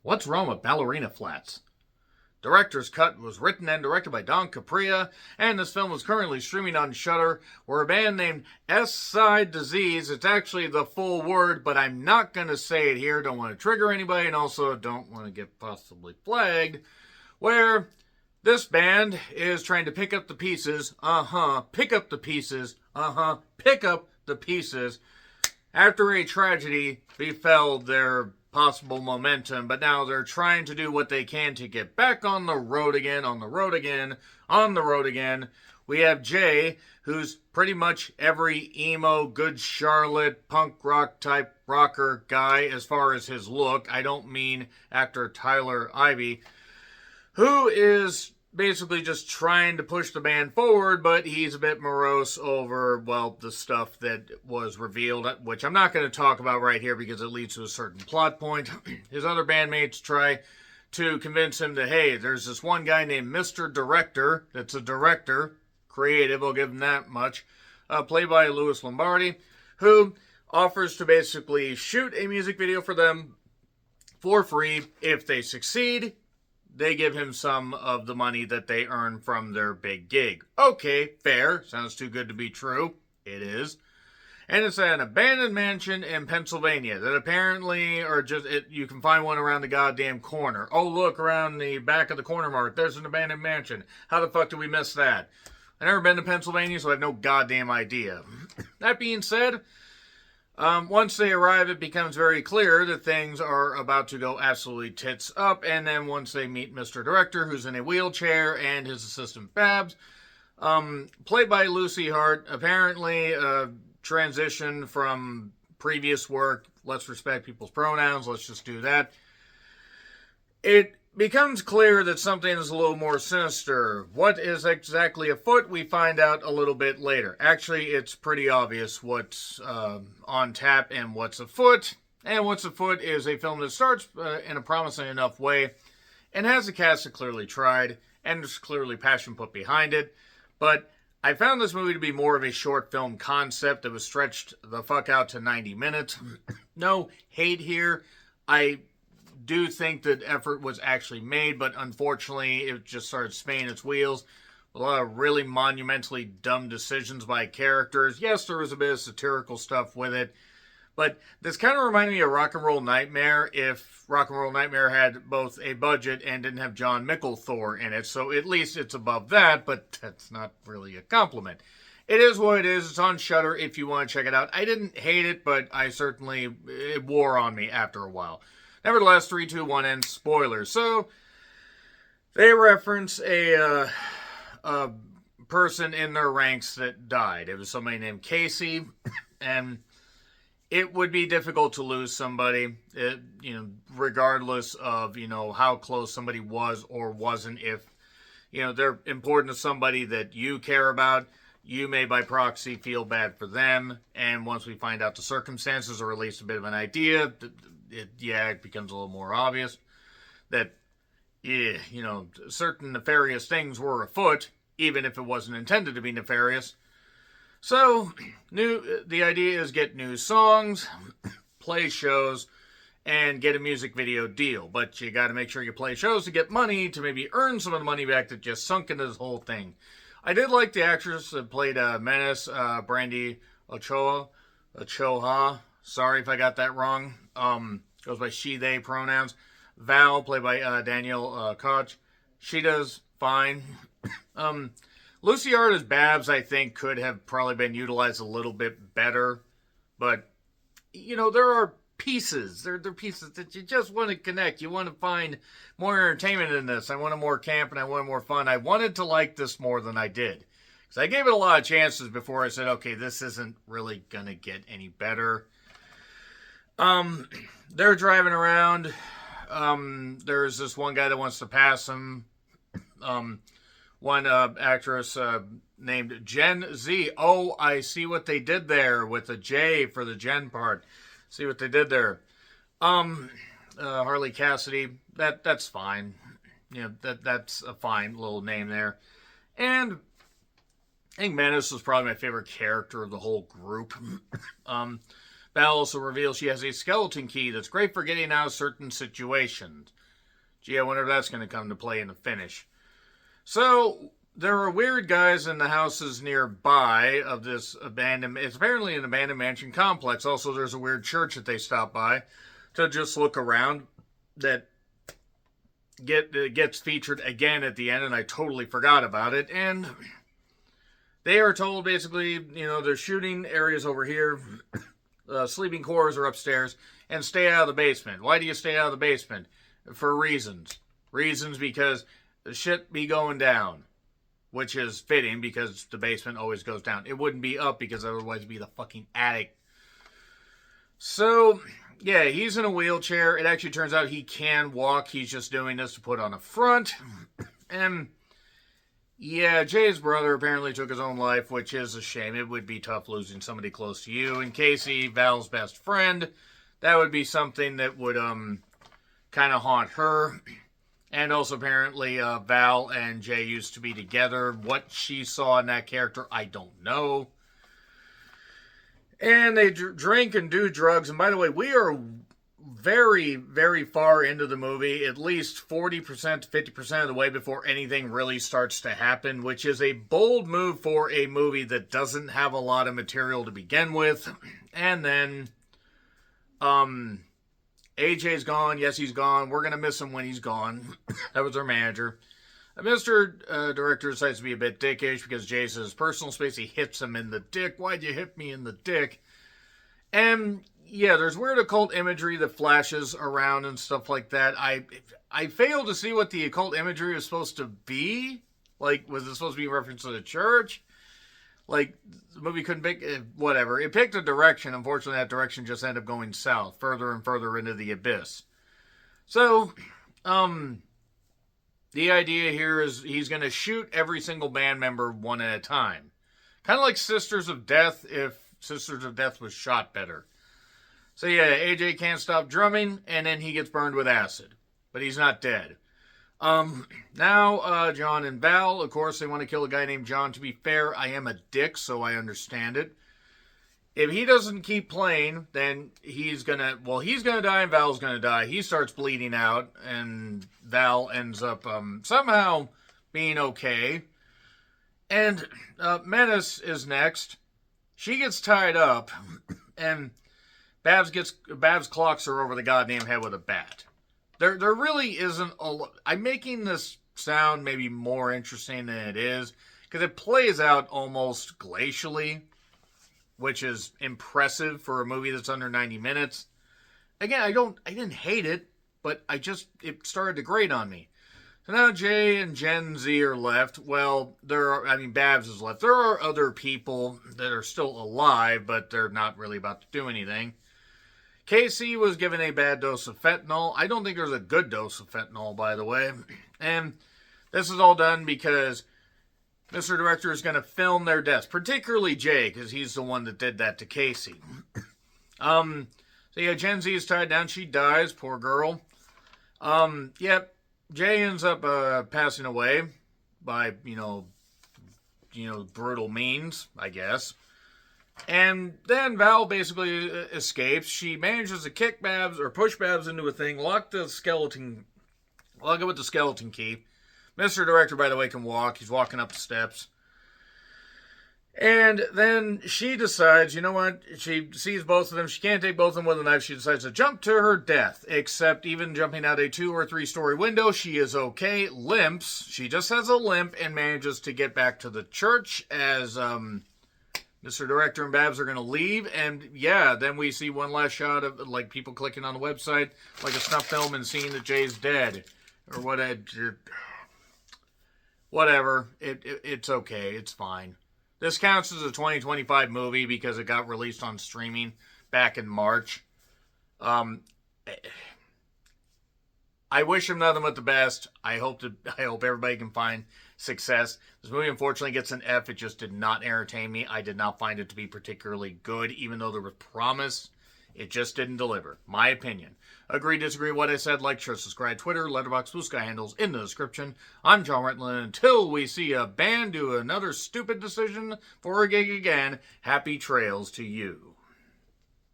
What's wrong with ballerina flats? Director's Cut was written and directed by Don Capria, and this film is currently streaming on Shudder, where a band named S-Side Disease, it's actually the full word, but I'm not going to say it here, don't want to trigger anybody, and also don't want to get possibly flagged, where this band is trying to pick up the pieces, pick up the pieces, pick up the pieces, after a tragedy befell their possible momentum, but now they're trying to do what they can to get back on the road again, on the road again, on the road again. We have Jay, who's pretty much every emo, good Charlotte, punk rock type rocker guy as far as his look. I don't mean actor Tyler Ivey, who is basically just trying to push the band forward, but he's a bit morose over, well, the stuff that was revealed, which I'm not going to talk about right here because it leads to a certain plot point. His other bandmates try to convince him that, hey, there's this one guy named Mr. Director, that's a director, creative, I'll give him that much, played by Louis Lombardi, who offers to basically shoot a music video for them for free. If they succeed, they give him some of the money that they earn from their big gig. Okay, fair. Sounds too good to be true. It is. And it's an abandoned mansion in Pennsylvania that apparently are just, you can find one around the goddamn corner. Oh, look, around the back of the corner mark, there's an abandoned mansion. How the fuck did we miss that? I've never been to Pennsylvania, so I have no goddamn idea. That being said, once they arrive, it becomes very clear that things are about to go absolutely tits up. And then once they meet Mr. Director, who's in a wheelchair, and his assistant Babs, played by Lucy Hart, apparently transition from previous work. Let's respect people's pronouns. Let's just do that. It becomes clear that something is a little more sinister. What is exactly afoot, we find out a little bit later. Actually, it's pretty obvious what's on tap and what's afoot. And what's afoot is a film that starts in a promising enough way and has a cast that clearly tried and there's clearly passion put behind it. But I found this movie to be more of a short film concept that was stretched the fuck out to 90 minutes. No hate here. I do think that effort was actually made, but unfortunately it just started spinning its wheels. A lot of really monumentally dumb decisions by characters. Yes, there was a bit of satirical stuff with it, but this kind of reminded me of Rock and Roll Nightmare if Rock and Roll Nightmare had both a budget and didn't have John Micklethor in it. So at least it's above that, but that's not really a compliment. It is what it is. It's on Shudder if you want to check it out. I didn't hate it, but it wore on me after a while. Nevertheless, 3, 2, 1, and spoilers. So, they reference a person in their ranks that died. It was somebody named Casey, and it would be difficult to lose somebody, regardless of, how close somebody was or wasn't. If, they're important to somebody that you care about, you may, by proxy, feel bad for them. And once we find out the circumstances, or at least a bit of an idea, it becomes a little more obvious that, certain nefarious things were afoot, even if it wasn't intended to be nefarious. So, the idea is get new songs, play shows, and get a music video deal. But you got to make sure you play shows to get money, to maybe earn some of the money back that just sunk into this whole thing. I did like the actress that played Menace, Brandy Ochoa. Sorry if I got that wrong. Goes by she, they pronouns. Val, played by Danielle Koch. She does fine. Lucy Hart as Babs, I think, could have probably been utilized a little bit better. But, there are pieces. There are pieces that you just want to connect. You want to find more entertainment in this. I wanted more camp and I wanted more fun. I wanted to like this more than I did. Because I gave it a lot of chances before I said, okay, this isn't really going to get any better. They're driving around. There's this one guy that wants to pass him. One actress named Gen Z. Oh, I see what they did there with the J for the Gen part. See what they did there. Harley Cassidy. That's fine. That's a fine little name there. And I think Menace was probably my favorite character of the whole group. Val also reveals she has a skeleton key that's great for getting out of certain situations. Gee, I wonder if that's going to come to play in the finish. So, there are weird guys in the houses nearby of this abandoned... It's apparently an abandoned mansion complex. Also, there's a weird church that they stop by to just look around that gets featured again at the end, and I totally forgot about it. And they are told, basically, they're shooting areas over here... sleeping quarters are upstairs, and stay out of the basement. Why do you stay out of the basement? For reasons. Reasons because the shit be going down. Which is fitting because the basement always goes down. It wouldn't be up because otherwise it'd be the fucking attic. So, yeah, he's in a wheelchair. It actually turns out he can walk. He's just doing this to put on a front. And... yeah, Jay's brother apparently took his own life, which is a shame. It would be tough losing somebody close to you. And Casey, Val's best friend, that would be something that would kind of haunt her. And also apparently Val and Jay used to be together. What she saw in that character, I don't know. And they drink and do drugs. And by the way, we are very, very far into the movie, at least 40% to 50% of the way before anything really starts to happen, which is a bold move for a movie that doesn't have a lot of material to begin with. And then, AJ's gone. Yes, he's gone. We're going to miss him when he's gone. That was our manager. Mr. Director decides to be a bit dickish because Jay says personal space. He hits him in the dick. Why'd you hit me in the dick? And yeah, there's weird occult imagery that flashes around and stuff like that. I failed to see what the occult imagery was supposed to be. Like, was it supposed to be a reference to the church? Like, the movie couldn't pick... whatever. It picked a direction. Unfortunately, that direction just ended up going south. Further and further into the abyss. So, the idea here is he's going to shoot every single band member one at a time. Kind of like Sisters of Death, if Sisters of Death was shot better. So yeah, AJ can't stop drumming, and then he gets burned with acid. But he's not dead. Now, John and Val, of course, they want to kill a guy named John. To be fair, I am a dick, so I understand it. If he doesn't keep playing, then he's gonna die and Val's gonna die. He starts bleeding out, and Val ends up, somehow being okay. And, Menace is next. She gets tied up, and Babs clocks her over the goddamn head with a bat. There really isn't I'm making this sound maybe more interesting than it is, because it plays out almost glacially, which is impressive for a movie that's under 90 minutes. Again, I didn't hate it, but it started to grate on me. So now Jay and Gen Z are left. Well, Babs is left. There are other people that are still alive, but they're not really about to do anything. Casey was given a bad dose of fentanyl. I don't think there's a good dose of fentanyl, by the way. And this is all done because Mr. Director is going to film their deaths, particularly Jay, because he's the one that did that to Casey. So yeah, Gen Z is tied down. She dies, poor girl. Yep, Jay ends up passing away by, brutal means, I guess. And then Val basically escapes. She manages to kick Babs, or push Babs into a thing, lock it with the skeleton key. Mr. Director, by the way, can walk. He's walking up the steps. And then she decides, you know what? She sees both of them. She can't take both of them with a knife. She decides to jump to her death. Except even jumping out a 2 or 3 story window, she is okay. Limps. She just has a limp and manages to get back to the church as Mr. Director and Babs are going to leave. And yeah, then we see one last shot of like people clicking on the website, like a snuff film, and seeing that Jay's dead. Or whatever. It's okay. It's fine. This counts as a 2025 movie because it got released on streaming back in March. I wish him nothing but the best. I hope everybody can find success. This movie unfortunately gets an F. It just did not entertain me. I did not find it to be particularly good, even though there was promise. It just didn't deliver. My opinion. Agree, disagree with what I said, like, share, subscribe, Twitter, Letterboxd, Blue Sky handles in the description. I'm John Retland. Until we see a band do another stupid decision for a gig again, happy trails to you.